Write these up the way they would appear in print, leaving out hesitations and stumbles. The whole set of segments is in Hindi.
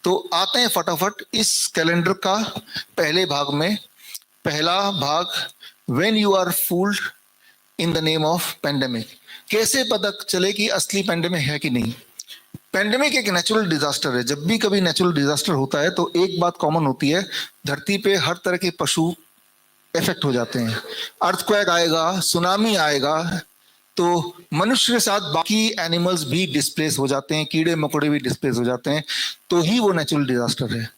तो आते हैं फटाफट इस कैलेंडर का पहले भाग में। पहला भाग, when you are fooled in the name of pandemic. कैसे पता चले कि असली पेंडेमिक है कि नहीं। पेंडेमिक एक नेचुरल डिजास्टर है। जब भी कभी नेचुरल डिजास्टर होता है तो एक बात कॉमन होती है, धरती पे हर तरह के पशु इफेक्ट हो जाते हैं। अर्थक्वेक आएगा, सुनामी आएगा, तो मनुष्य के साथ बाकी एनिमल्स भी डिस्प्लेस हो जाते हैं, कीड़े मकोड़े भी डिस्प्लेस हो जाते हैं, तो ही वो नेचुरल डिजास्टर है।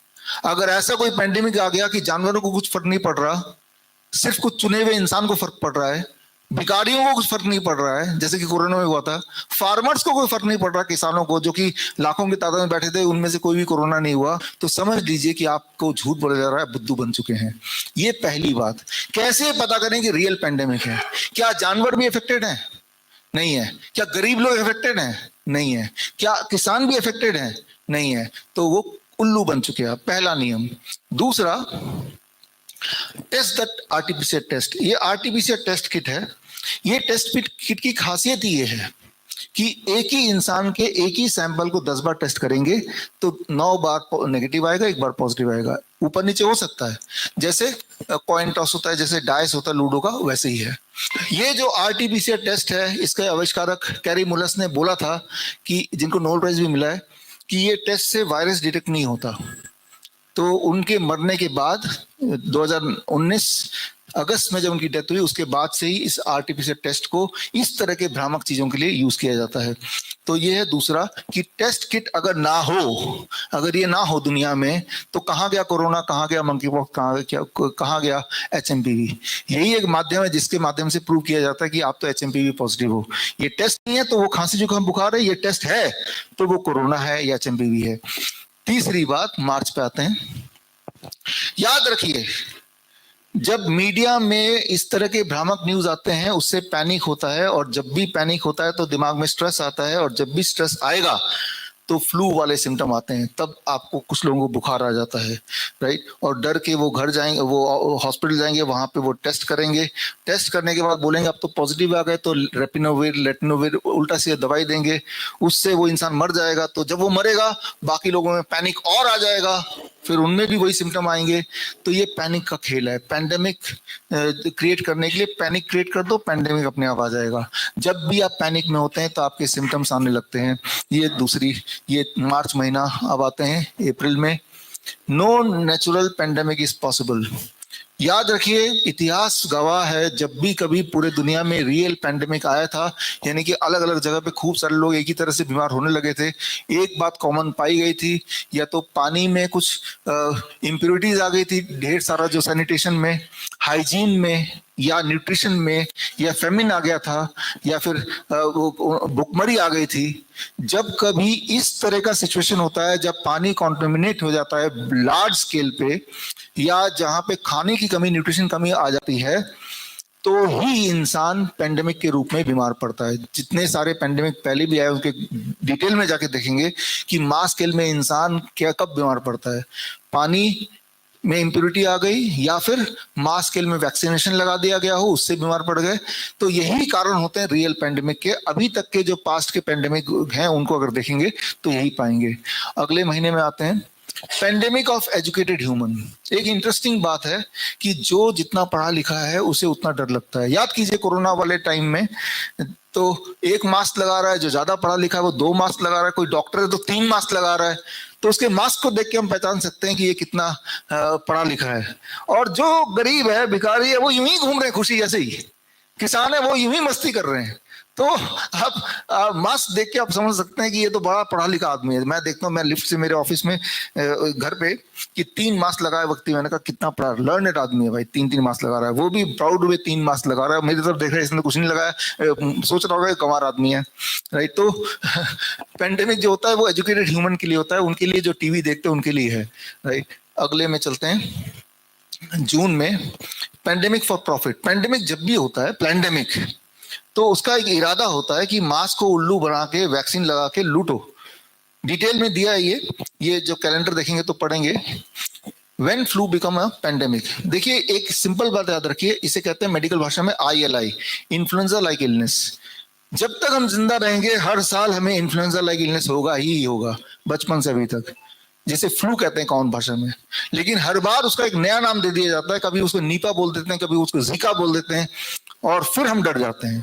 अगर ऐसा कोई पेंडेमिक आ गया कि जानवरों को कुछ फर्क नहीं पड़ रहा, सिर्फ कुछ चुने हुए इंसान को फर्क पड़ रहा है, भिखारियों को कुछ फर्क नहीं पड़ रहा है जैसे कि कोरोना में हुआ था, फार्मर्स को कोई फर्क नहीं पड़ रहा, किसानों को जो कि लाखों की तादाद में बैठे थे उनमें से कोई भी कोरोना नहीं हुआ, तो समझ लीजिए कि आपको झूठ बोला जा रहा है, बुद्धू बन चुके हैं। ये पहली बात। कैसे पता करें कि रियल पेंडेमिक है? क्या जानवर भी अफेक्टेड है? नहीं है। क्या गरीब लोग अफेक्टेड हैं? नहीं है। क्या किसान भी अफेक्टेड हैं? नहीं है। तो वो उल्लू बन चुके हैं। पहला नियम। दूसरा, टेस्ट दैट आरटीपीसीआर टेस्ट। ये आरटीपीसीआर टेस्ट किट है। ये टेस्ट किट की खासियत ये है कि एक ही इंसान के एक ही सैंपल को 10 बार टेस्ट करेंगे तो 9 बार नेगेटिव आएगा, 1 बार पॉजिटिव आएगा। ऊपर नीचे हो सकता है, जैसे कॉइन टॉस होता है, जैसे डाइस होता है लूडो का, वैसे ही है। ये जो आरटीपीसीआर टेस्ट है, इसके आविष्कारक कैरी मुलस ने बोला था कि, जिनको नोबेल प्राइज भी मिला है, कि ये टेस्ट से वायरस डिटेक्ट नहीं होता। तो उनके मरने के बाद 2019 अगस्त में जब उनकी डेथ हुई, उसके बाद से ही इस आरटीपीसीआर टेस्ट को इस तरह के भ्रामक चीजों के लिए यूज किया जाता है। तो ये है दूसरा कि टेस्ट किट अगर ना हो, अगर ये ना हो दुनिया में, तो कहाँ गया कोरोना, कहाँ गया मंकी पॉक्स, कहाँ गया एचएमपीवी। यही एक माध्यम है जिसके माध्यम से प्रूव किया जाता है कि आप तो एचएमपीवी पॉजिटिव हो। ये टेस्ट नहीं है तो वो खांसी जुकाम बुखार है, ये टेस्ट है तो वो कोरोना है या एचएमपीवी है। तीसरी बात, मार्च पे आते हैं। याद रखिए, जब मीडिया में इस तरह के भ्रामक न्यूज आते हैं उससे पैनिक होता है, और जब भी पैनिक होता है तो दिमाग में स्ट्रेस आता है, और जब भी स्ट्रेस आएगा तो फ्लू वाले सिम्टम आते हैं। तब आपको, कुछ लोगों को बुखार आ जाता है, राइट, और डर के वो घर जाएंगे, वो हॉस्पिटल जाएंगे, वहां पे वो टेस्ट करेंगे। टेस्ट करने के बाद बोलेंगे अब तो पॉजिटिव आ गए, तो रेपिनोविर लेटनोविर उल्टा सीधा दवाई देंगे, उससे वो इंसान मर जाएगा। तो जब वो मरेगा, बाकी लोगों में पैनिक और आ जाएगा, फिर उनमें भी वही सिम्टम आएंगे। तो ये पैनिक का खेल है। पैंडेमिक क्रिएट करने के लिए पैनिक क्रिएट कर दो, पैंडेमिक अपने आप आ जाएगा। जब भी आप पैनिक में होते हैं तो आपके सिम्टम्स आने लगते हैं। ये दूसरी, ये मार्च महीना। अब आते हैं अप्रैल में। No natural pandemic is possible. याद रखिए, इतिहास गवाह है, जब भी कभी पूरे दुनिया में रियल पेंडेमिक आया था, यानी कि अलग अलग जगह पे खूब सारे लोग एक ही तरह से बीमार होने लगे थे, एक बात कॉमन पाई गई थी, या तो पानी में कुछ इम्प्योरिटीज आ गई थी ढेर सारा, जो सैनिटेशन में, हाइजीन में, या न्यूट्रिशन में, या फेमिन आ गया था, या फिर भुखमरी आ गई थी। जब कभी इस तरह का सिचुएशन होता है, जब पानी कॉन्टेमिनेट हो जाता है लार्ज स्केल पे, या जहां पे खाने की कमी, न्यूट्रिशन कमी आ जाती है, तो ही इंसान पेंडेमिक के रूप में बीमार पड़ता है। जितने सारे पेंडेमिक पहले भी आए, उनके डिटेल में जाके देखेंगे कि मास स्केल में इंसान क्या कब बीमार पड़ता है। पानी में इम्प्योरिटी आ गई, या फिर मास स्केल में वैक्सीनेशन लगा दिया गया हो, उससे बीमार पड़ गए। तो यही कारण होते हैं रियल पेंडेमिक के। अभी तक के जो पास्ट के पेंडेमिक हैं उनको अगर देखेंगे तो यही पाएंगे। अगले महीने में आते हैं पेंडेमिक ऑफ एजुकेटेड ह्यूमन। एक इंटरेस्टिंग बात है कि जो जितना पढ़ा लिखा है उसे उतना डर लगता है। याद कीजिए, कोरोना वाले टाइम में तो एक मास्क लगा रहा है, जो ज्यादा पढ़ा लिखा है वो 2 मास्क लगा रहा है, कोई डॉक्टर है तो 3 मास्क लगा रहा है। तो उसके मास्क को देख के हम पहचान सकते हैं कि ये कितना पढ़ा लिखा है। और जो गरीब है, भिखारी है, वो यूं ही घूम रहे हैं खुशी जैसे ही। किसान है, वो यूं ही मस्ती कर रहे हैं। तो आप मास्क देख के आप समझ सकते हैं कि ये तो बड़ा पढ़ा लिखा आदमी है। मैं देखता हूँ, मैं लिफ्ट से मेरे ऑफिस में घर पे, कि 3 मास्क लगाए व्यक्ति, मैंने कहा कितना पढ़ा लर्नेड आदमी है भाई, 3 मास्क लगा रहा है, वो भी प्राउड हुए 3 मास्क लगा रहा है। मेरी तरफ देख रहा है, इसने कुछ नहीं लगाया, सोच रहा होगा कमार आदमी है, राइट। तो पेंडेमिक जो होता है वो एजुकेटेड ह्यूमन के लिए होता है, उनके लिए जो टीवी देखते हैं उनके लिए है, राइट। अगले में चलते हैं, जून में, पेंडेमिक फॉर प्रॉफिट। पेंडेमिक जब भी होता है पेंडेमिक, तो उसका एक इरादा होता है कि मास को उल्लू बना के, वैक्सीन लगा के लूटो। डिटेल में दिया है ये जो कैलेंडर देखेंगे तो पढ़ेंगे। When flu become a pandemic, देखिए एक सिंपल बात याद रखिए, इसे कहते हैं मेडिकल भाषा में ILI, इन्फ्लुएंजा लाइक इलनेस। जब तक हम जिंदा रहेंगे, हर साल हमें इन्फ्लुएंजा लाइक इलनेस होगा ही होगा, बचपन से अभी तक। जैसे फ्लू कहते हैं कॉमन भाषा में, लेकिन हर बार उसका एक नया नाम दे दिया जाता है, कभी उसको नीपा बोल देते हैं, कभी उसको जीका बोल देते हैं, और फिर हम डर जाते हैं।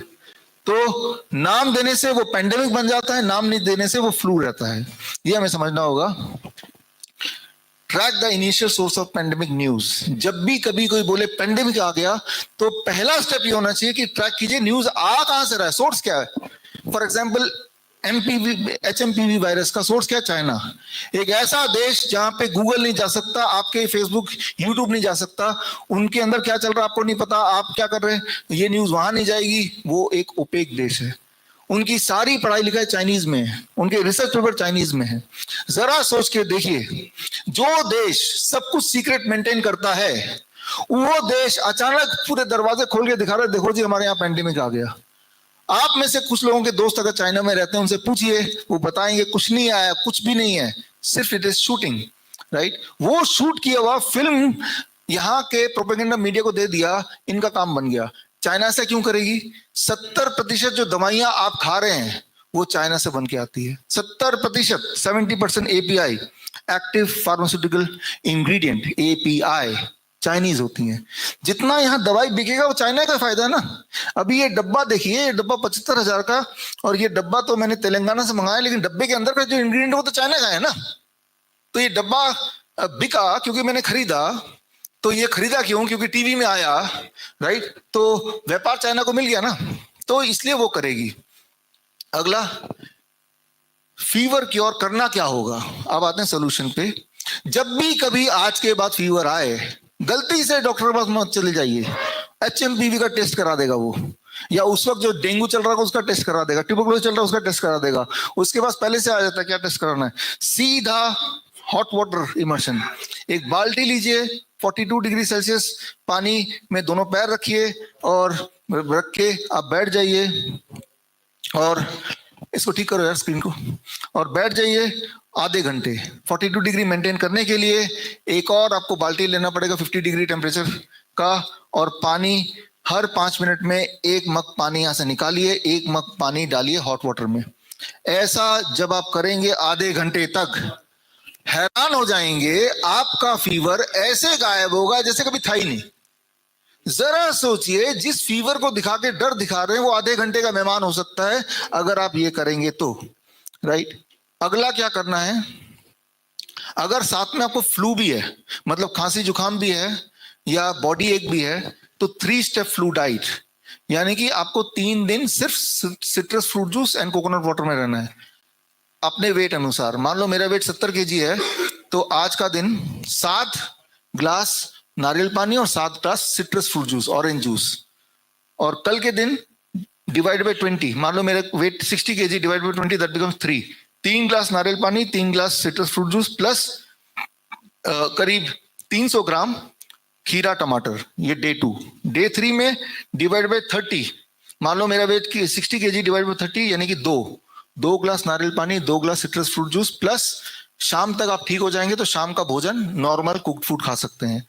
तो नाम देने से वो पेंडेमिक बन जाता है, नाम नहीं देने से वो फ्लू रहता है, ये हमें समझना होगा। Track the initial source of pandemic news. जब भी कभी कोई बोले पेंडेमिक आ गया, तो पहला स्टेप ये होना चाहिए कि ट्रैक कीजिए न्यूज आ कहां से रहा है, सोर्स क्या है। फॉर एग्जाम्पल HMPV वायरस का सोर्स क्या है, चाइना। एक ऐसा देश जहां पे गूगल नहीं जा सकता, आपके फेसबुक यूट्यूब नहीं जा सकता, उनके अंदर क्या चल रहा है आपको नहीं पता, आप क्या कर रहे हैं, ये न्यूज वहां नहीं जाएगी। वो एक ओपेक देश है, उनकी सारी पढ़ाई लिखाई चाइनीज में है, उनके रिसर्च पेपर चाइनीज में है। जरा सोच के देखिए, जो देश सब कुछ सीक्रेट मेंटेन करता है, वो देश अचानक पूरे दरवाजे खोल के दिखा रहा है, देखो जी हमारे यहाँ पेंडेमिक आ गया। आप में से कुछ लोगों के दोस्त अगर चाइना में रहते हैं, उनसे पूछिए, वो बताएंगे कुछ नहीं आया, कुछ भी नहीं है, सिर्फ इट इज शूटिंग, राइट। वो शूट किया हुआ फिल्म यहाँ के प्रोपेगेंडा मीडिया को दे दिया, इनका काम बन गया। चाइना से क्यों करेगी? 70% जो दवाइयां आप खा रहे हैं वो चाइना से बन के आती है। 70%, 70% API, active pharmaceutical ingredient, API Chinese होती हैं। जितना यहाँ दवाई बिकेगा वो चाइना का फायदा है ना। अभी ये डब्बा देखिए, ये डब्बा 75,000 का, और ये डब्बा तो मैंने तेलंगाना से मंगाया, लेकिन डब्बे के अंदर का जो इंग्रेडिएंट वो तो चाइना का है ना। तो ये डब्बा बिका क्योंकि मैंने खरीदा। तो ये खरीदा क्यों? क्योंकि टीवी में आया, राइट। तो व्यापार चाइना को मिल गया ना, तो इसलिए वो करेगी। अगला, फीवर क्योर करना क्या होगा। अब आते हैं सोल्यूशन पे। जब भी कभी आज के बाद फीवर आए, गलती से डॉक्टर के पास मत चले जाइए। HMPV का टेस्ट करा देगा वो, या उस वक्त जो डेंगू चल रहा है उसका टेस्ट करा देगा, ट्यूबरकुलोसिस चल रहा है उसका टेस्ट करा देगा। उसके पास पहले से आ जाता है क्या टेस्ट कराना है। सीधा हॉट वाटर इमर्शन, एक बाल्टी लीजिए, 42 डिग्री सेल्सियस पानी में दोनों पैर रखिए और रख के आप बैठ जाइए, और इसको ठीक करो यार स्क्रीन को, और बैठ जाइए आधे घंटे। 42 डिग्री मेंटेन करने के लिए एक और आपको बाल्टी लेना पड़ेगा 50 डिग्री टेम्परेचर का, और पानी हर 5 मिनट में एक मग पानी यहां से निकालिए, एक मग पानी डालिए हॉट वाटर में। ऐसा जब आप करेंगे आधे घंटे तक, हैरान हो जाएंगे, आपका फीवर ऐसे गायब होगा जैसे कभी था ही नहीं। जरा सोचिए, जिस फीवर को दिखा के डर दिखा रहे हैं वो आधे घंटे का मेहमान हो सकता है अगर आप ये करेंगे तो, राइट। अगला क्या करना है, अगर साथ में आपको फ्लू भी है, मतलब खांसी जुकाम भी है या बॉडी एक भी है, तो 3 स्टेप फ्लू डाइट, यानी कि आपको 3 दिन सिर्फ citrus fruit juice and coconut water में रहना है अपने वेट अनुसार। मान लो मेरा वेट 70 kg है, तो आज का दिन 7 ग्लास नारियल पानी और 7 glass citrus fruit juice, orange juice, और कल के दिन डिवाइड बाय 20, मान लो मेरा weight 60 kg, divide by 20 that becomes 3 glass नारियल पानी, 3 glass citrus fruit juice, plus करीब 300 ग्राम खीरा टमाटर, ये डे 2। डे 3 में डिवाइड बाय 30, मान लो मेरा वेट 60 kg डिवाइड बाय 30 यानी कि 2 ग्लास नारियल पानी, 2 glass citrus fruit juice, plus शाम तक आप ठीक हो जाएंगे तो शाम का भोजन नॉर्मल कुक्ड फूड खा सकते हैं।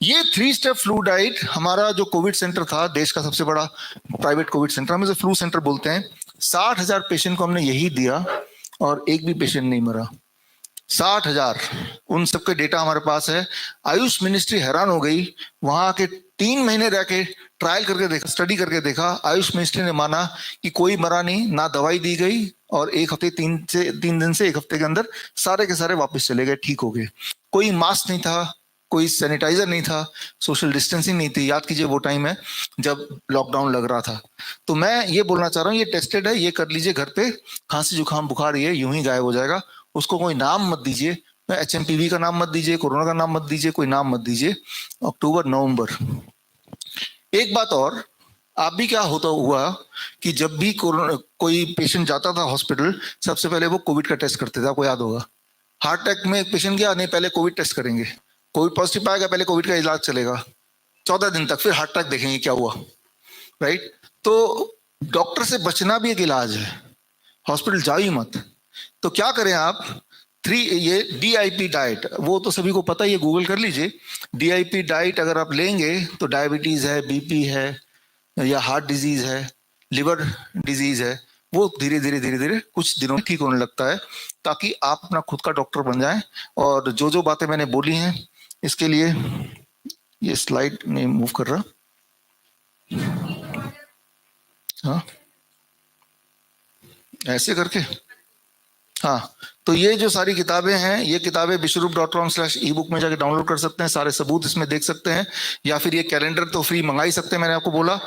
ये 3 स्टेप फ्लू डाइट, हमारा जो कोविड सेंटर था, देश का सबसे बड़ा प्राइवेट कोविड सेंटर, हम इसे फ्लू सेंटर बोलते हैं, 60,000 पेशेंट को हमने यही दिया और एक भी पेशेंट नहीं मरा। 60,000, उन सबके डेटा हमारे पास है। आयुष मिनिस्ट्री हैरान हो गई, वहां के 3 महीने रह के ट्रायल करके देखा, स्टडी करके देखा, आयुष मिनिस्ट्री ने माना कि कोई मरा नहीं, ना दवाई दी गई, और 3 दिन से 1 हफ्ते के अंदर सारे के सारे वापस चले गए, ठीक हो गए। कोई मास्क नहीं था, कोई सैनिटाइजर नहीं था, सोशल डिस्टेंसिंग नहीं थी। याद कीजिए वो टाइम है जब लॉकडाउन लग रहा था। तो मैं ये बोलना चाह रहा हूँ, ये टेस्टेड है, ये कर लीजिए घर पे। खांसी जुकाम बुखार ये यूं ही गायब हो जाएगा, उसको कोई नाम मत दीजिए, HMPV का नाम मत दीजिए, कोरोना का नाम मत दीजिए, कोई नाम मत दीजिए। अक्टूबर नवंबर, एक बात और, आप भी क्या होता हुआ कि जब भी कोई पेशेंट जाता था हॉस्पिटल, सबसे पहले वो कोविड का टेस्ट करते थे, आपको याद होगा। हार्ट अटैक में एक पेशेंट गया, नहीं पहले कोविड टेस्ट करेंगे, कोविड पॉजिटिव पाएगा, पहले कोविड का इलाज चलेगा 14 दिन तक, फिर हार्ट अटैक देखेंगे क्या हुआ, राइट। तो डॉक्टर से बचना भी एक इलाज है, हॉस्पिटल जाओ ही मत। तो क्या करें आप, 3 ये DIP डाइट, वो तो सभी को पता ही है, गूगल कर लीजिए। DIP डाइट अगर आप लेंगे तो डायबिटीज है, BP है, या हार्ट डिजीज है, लिवर डिजीज है, वो धीरे धीरे कुछ दिनों में ठीक होने लगता है, ताकि आप अपना खुद का डॉक्टर बन जाएं। और जो जो बातें मैंने बोली हैं, इसके लिए ये स्लाइड नहीं मूव कर रहा। हाँ, ऐसे करके, हाँ। तो ये जो सारी किताबें हैं, ये किताबें विश्वरूप.com/ebook में जाके डाउनलोड कर सकते हैं, सारे सबूत इसमें देख सकते हैं, या फिर ये कैलेंडर तो फ्री मंगा ही सकते हैं, मैंने आपको बोला।